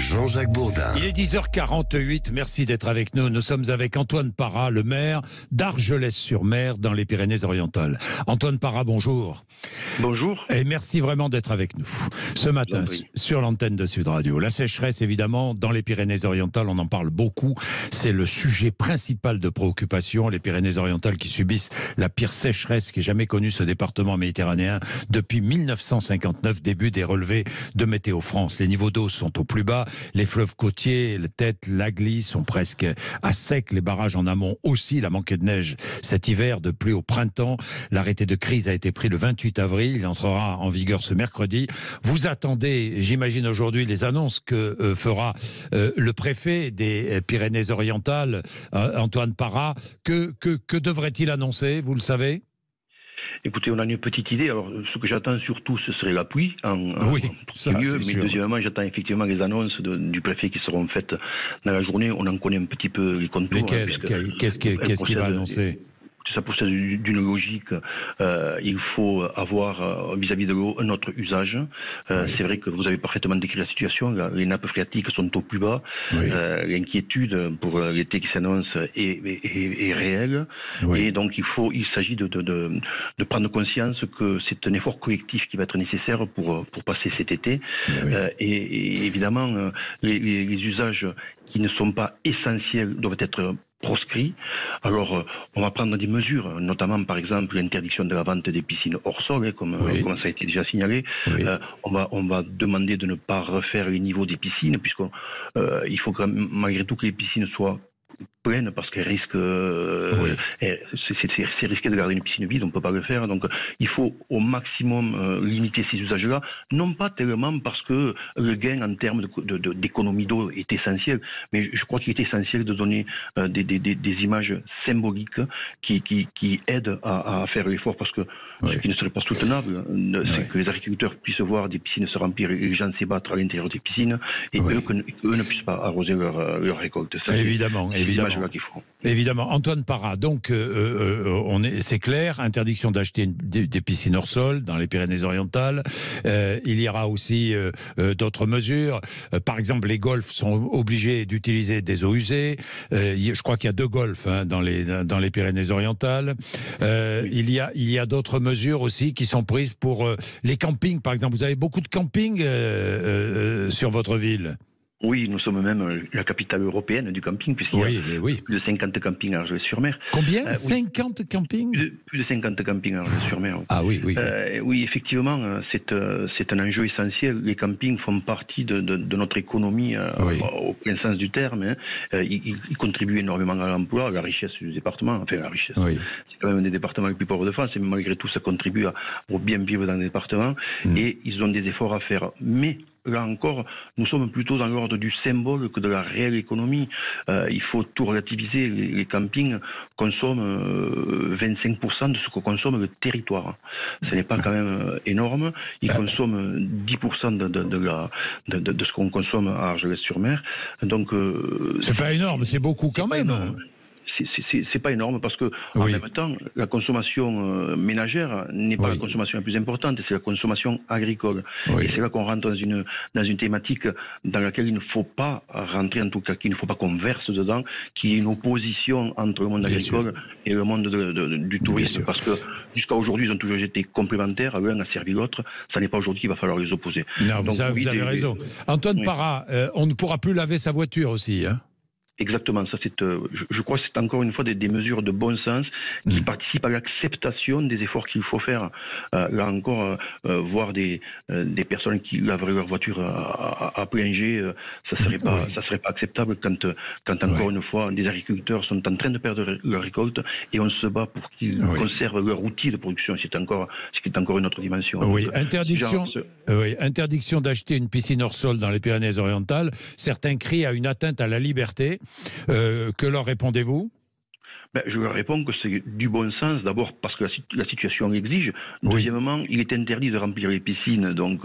Jean-Jacques Bourdin. Il est 10h48, merci d'être avec nous. Nous sommes avec Antoine Parra, le maire d'Argelès-sur-Mer dans les Pyrénées-Orientales. Antoine Parra, bonjour. Bonjour. Et merci vraiment d'être avec nous. Ce matin, sur l'antenne de Sud Radio. La sécheresse, évidemment, dans les Pyrénées-Orientales, on en parle beaucoup. C'est le sujet principal de préoccupation. Les Pyrénées-Orientales qui subissent la pire sécheresse qu'ait jamais connue ce département méditerranéen depuis 1959, début des relevés de Météo France. Les niveaux d'eau sont au plus bas. Les fleuves côtiers, le Tête, l'Agly sont presque à sec. Les barrages en amont aussi. Il a manqué de neige cet hiver, de pluie au printemps. L'arrêté de crise a été pris le 28 avril. Il entrera en vigueur ce mercredi. Vous attendez, j'imagine aujourd'hui, les annonces que fera le préfet des Pyrénées-Orientales, Antoine Parra. Que devrait-il annoncer, vous le savez ? Écoutez, on a une petite idée. Alors, ce que j'attends surtout, ce serait la pluie. Oui, ça, c'est mieux. Mais sûr. Deuxièmement, j'attends effectivement les annonces du préfet qui seront faites dans la journée. On en connaît un petit peu les contours. Qu'est-ce qu'il va annoncer ? Ça procède d'une logique. Il faut avoir vis-à-vis de l'eau un autre usage. C'est vrai que vous avez parfaitement décrit la situation. Les nappes phréatiques sont au plus bas. L'inquiétude pour l'été qui s'annonce est réelle. Et donc il s'agit de prendre conscience que c'est un effort collectif qui va être nécessaire pour passer cet été. Et évidemment, les usages qui ne sont pas essentiels doivent être proscrits. Alors, on va prendre des mesures, notamment, par exemple, l'interdiction de la vente des piscines hors sol, comme ça a été déjà signalé. On va demander de ne pas refaire les niveaux des piscines, puisqu'il faut malgré tout que les piscines soient pleines, parce qu'elles risquent, c'est risqué de garder une piscine vide, on ne peut pas le faire. Donc il faut au maximum limiter ces usages-là, non pas tellement parce que le gain en termes d'économie d'eau est essentiel, mais je crois qu'il est essentiel de donner des images symboliques qui aident à faire l'effort, parce que ce qui ne serait pas soutenable, c'est que les agriculteurs puissent voir des piscines se remplir et les gens s'ébattre à l'intérieur des piscines, et eux ne puissent pas arroser leur récolte. Ça, évidemment. Évidemment. Antoine Parra, donc c'est clair, interdiction d'acheter des piscines hors sol dans les Pyrénées-Orientales. Il y aura aussi d'autres mesures. Par exemple, les golfs sont obligés d'utiliser des eaux usées. Je crois qu'il y a 2 golfs dans les Pyrénées-Orientales. Il y a d'autres mesures aussi qui sont prises pour les campings, par exemple. Vous avez beaucoup de campings sur votre ville ? Oui, nous sommes même la capitale européenne du camping, puisqu'il y a plus de 50 campings à Argelès-sur-Mer. Combien 50 campings Plus de 50 campings à Argelès-sur-Mer. Ah oui. Oui, effectivement, c'est un enjeu essentiel. Les campings font partie de notre économie au plein sens du terme. Ils contribuent énormément à l'emploi, à la richesse du département. Enfin, la richesse, c'est quand même un des départements les plus pauvres de France, mais malgré tout, ça contribue au bien vivre dans le département. Et ils ont des efforts à faire. Mais là encore, nous sommes plutôt dans l'ordre du symbole que de la réelle économie. Il faut tout relativiser. Les campings consomment 25% de ce que consomme le territoire. Ce n'est pas quand même énorme. Ils consomment 10% de ce qu'on consomme à Argelès-sur-Mer. Donc, c'est pas énorme, c'est beaucoup quand même. C'est pas énorme, parce que en même temps, la consommation ménagère n'est pas la consommation la plus importante, c'est la consommation agricole. Et c'est là qu'on rentre dans une thématique dans laquelle il ne faut pas rentrer, en tout cas qu'il ne faut pas qu'on verse dedans, qui est une opposition entre le monde agricole et le monde du tourisme, parce que jusqu'à aujourd'hui ils ont toujours été complémentaires, l'un a servi l'autre. Ça n'est pas aujourd'hui qu'il va falloir les opposer. Non, donc, vous avez raison. Antoine Parra, on ne pourra plus laver sa voiture aussi, hein? Exactement, ça je crois que c'est encore une fois des mesures de bon sens qui participent à l'acceptation des efforts qu'il faut faire. Là encore, voir des personnes qui laveraient leur voiture à plein jet, ça serait pas acceptable quand encore une fois des agriculteurs sont en train de perdre leur récolte et on se bat pour qu'ils conservent leur outil de production. C'est encore une autre dimension. Oui, interdiction d'acheter une piscine hors sol dans les Pyrénées-Orientales. Certains crient à une atteinte à la liberté. Que leur répondez-vous ? Je leur réponds que c'est du bon sens, d'abord parce que la situation l'exige. Deuxièmement, il est interdit de remplir les piscines. Donc,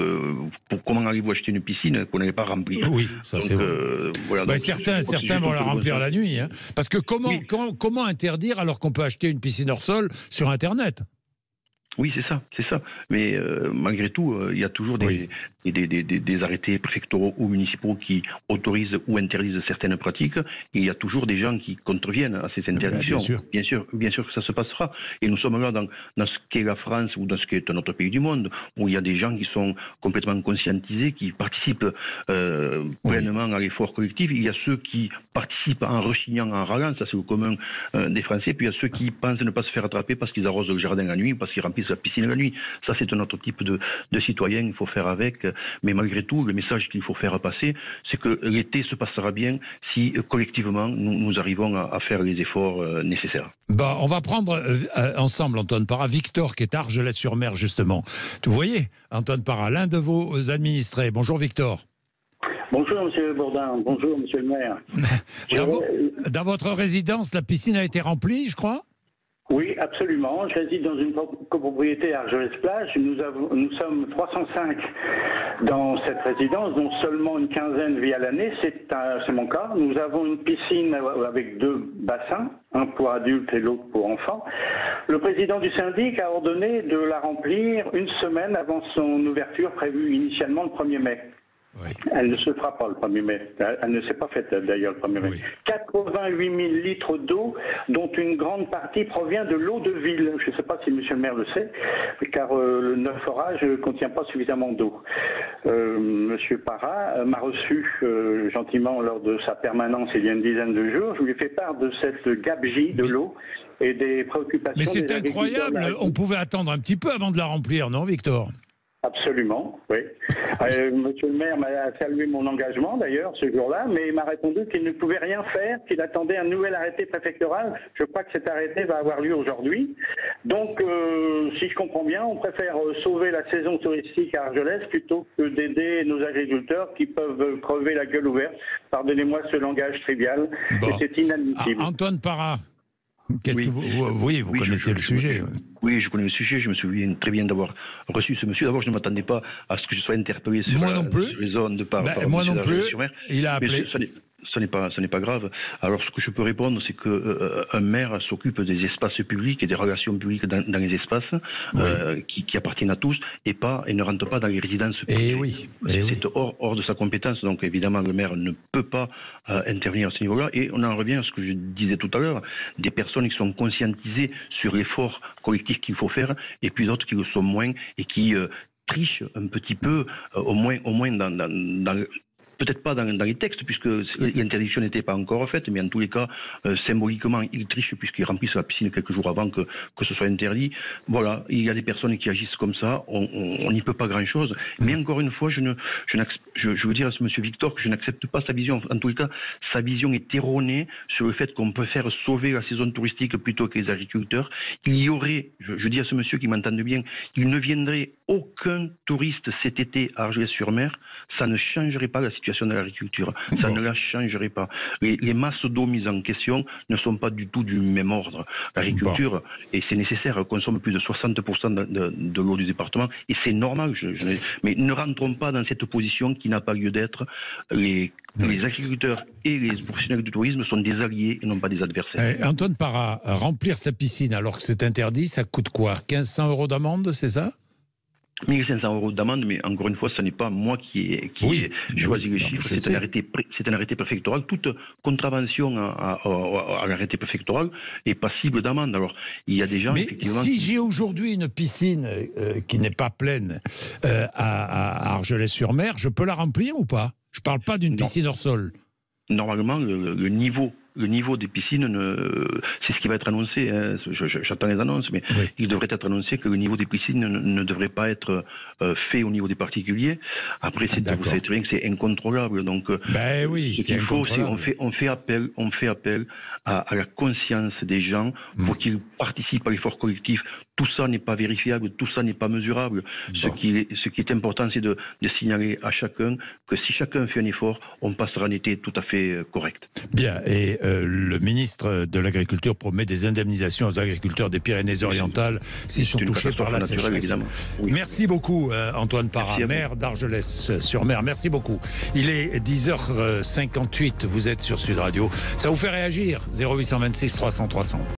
comment allez-vous acheter une piscine qu'on n'avait pas remplie ? Oui, ça c'est vrai. Certains vont la remplir la nuit. Hein. Parce que comment interdire alors qu'on peut acheter une piscine hors sol sur Internet ? Oui, c'est ça. Mais malgré tout, il y a toujours des des arrêtés préfectoraux ou municipaux qui autorisent ou interdisent certaines pratiques, et il y a toujours des gens qui contreviennent à ces interdictions. Bien sûr que ça se passera. Et nous sommes là dans ce qu'est la France ou dans ce qu'est un autre pays du monde, où il y a des gens qui sont complètement conscientisés, qui participent pleinement à l'effort collectif. Il y a ceux qui participent en rechignant, en râlant, ça c'est le commun des Français. Puis il y a ceux qui pensent ne pas se faire attraper parce qu'ils arrosent le jardin la nuit ou parce qu'ils remplissent la piscine la nuit. Ça c'est un autre type de citoyen, il faut faire avec. Mais malgré tout, le message qu'il faut faire passer, c'est que l'été se passera bien si collectivement nous arrivons à faire les efforts nécessaires. Bon, on va prendre ensemble, Antoine Parra, Victor qui est à Argelès-sur-Mer justement. Vous voyez, Antoine Parra, l'un de vos administrés. Bonjour Victor. Bonjour Monsieur Bourdin, bonjour Monsieur le maire. Dans votre résidence, la piscine a été remplie, je crois ? Oui, absolument. Je réside dans une copropriété à Argelès-Plage. Nous sommes 305 dans cette résidence, dont seulement une quinzaine vit à l'année. C'est mon cas. Nous avons une piscine avec 2 bassins, un pour adultes et l'autre pour enfants. Le président du syndic a ordonné de la remplir une semaine avant son ouverture prévue initialement le 1er mai. Oui. Elle ne se fera pas le 1er mai. Elle ne s'est pas faite d'ailleurs le 1er mai. Oui. 88 000 litres d'eau, dont une grande partie provient de l'eau de ville. Je ne sais pas si monsieur le maire le sait, car le neuf forage ne contient pas suffisamment d'eau. Monsieur Parra m'a reçu gentiment lors de sa permanence il y a une dizaine de jours. Je lui ai fait part de cette gabegie de l'eau et des préoccupations. Mais c'est incroyable, on pouvait attendre un petit peu avant de la remplir, non Victor ? Absolument, oui. Monsieur le maire m'a salué mon engagement d'ailleurs ce jour-là, mais il m'a répondu qu'il ne pouvait rien faire, qu'il attendait un nouvel arrêté préfectoral. Je crois que cet arrêté va avoir lieu aujourd'hui. Donc, si je comprends bien, on préfère sauver la saison touristique à Argelès plutôt que d'aider nos agriculteurs qui peuvent crever la gueule ouverte. Pardonnez-moi ce langage trivial, mais c'est inadmissible. Antoine Parra, qu'est-ce que vous connaissez le sujet. Oui, je connais le sujet. Je me souviens très bien d'avoir reçu ce monsieur. D'abord, je ne m'attendais pas à ce que je sois interpellé sur les zones de part. Moi non plus. Il a appelé. Ce n'est pas grave. Alors, ce que je peux répondre, c'est qu'un maire s'occupe des espaces publics et des relations publiques dans les espaces qui appartiennent à tous et ne rentre pas dans les résidences privées. C'est hors de sa compétence. Donc, évidemment, le maire ne peut pas intervenir à ce niveau-là. Et on en revient à ce que je disais tout à l'heure, des personnes qui sont conscientisées sur l'effort collectif qu'il faut faire et puis d'autres qui le sont moins et qui trichent un petit peu, au moins dans peut-être pas dans les textes, puisque l'interdiction n'était pas encore faite, mais en tous les cas, symboliquement, ils trichent puisqu'ils remplissent la piscine quelques jours avant que ce soit interdit. Voilà, il y a des personnes qui agissent comme ça, on n'y peut pas grand-chose. Mais encore une fois, je veux dire à ce monsieur Victor que je n'accepte pas sa vision. En tous les cas, sa vision est erronée sur le fait qu'on peut faire sauver la saison touristique plutôt que les agriculteurs. Il y aurait, je dis à ce monsieur qui m'entende bien, il ne viendrait aucun touriste cet été à Argelès-sur-Mer, ça ne changerait pas la situation de l'agriculture. Ça ne la changerait pas. Les masses d'eau mises en question ne sont pas du tout du même ordre. L'agriculture, et c'est nécessaire, consomme plus de 60% de l'eau du département, et c'est normal. Mais ne rentrons pas dans cette position qui n'a pas lieu d'être. Les agriculteurs et les professionnels du tourisme sont des alliés et non pas des adversaires. Antoine Parra, remplir sa piscine alors que c'est interdit, ça coûte quoi ? 1 500 € d'amende, c'est ça ? 1 500 € d'amende, mais encore une fois, ce n'est pas moi qui ai choisi les chiffres, c'est un arrêté préfectoral. Toute contravention à l'arrêté préfectoral est passible d'amende. Alors, il y a des gens, effectivement... si j'ai aujourd'hui une piscine qui n'est pas pleine à Argelès-sur-Mer, je peux la remplir ou pas ? Je ne parle pas d'une piscine hors sol. Normalement, le niveau des piscines, c'est ce qui va être annoncé. Hein. J'attends les annonces, mais il devrait être annoncé que le niveau des piscines ne devrait pas être fait au niveau des particuliers. Après, vous savez très bien que c'est incontrôlable. Donc, ce qu'il faut, c'est on fait appel à la conscience des gens pour qu'ils participent à l'effort collectif. Tout ça n'est pas vérifiable, tout ça n'est pas mesurable. Ce qui est important, c'est de signaler à chacun que si chacun fait un effort, on passera un été tout à fait correct. Bien, et le ministre de l'Agriculture promet des indemnisations aux agriculteurs des Pyrénées-Orientales s'ils sont touchés par la sécheresse. Oui. Merci beaucoup Antoine Parra, maire d'Argelès-sur-Mer. Merci beaucoup. Il est 10h58, vous êtes sur Sud Radio. Ça vous fait réagir ? 0826 300 300.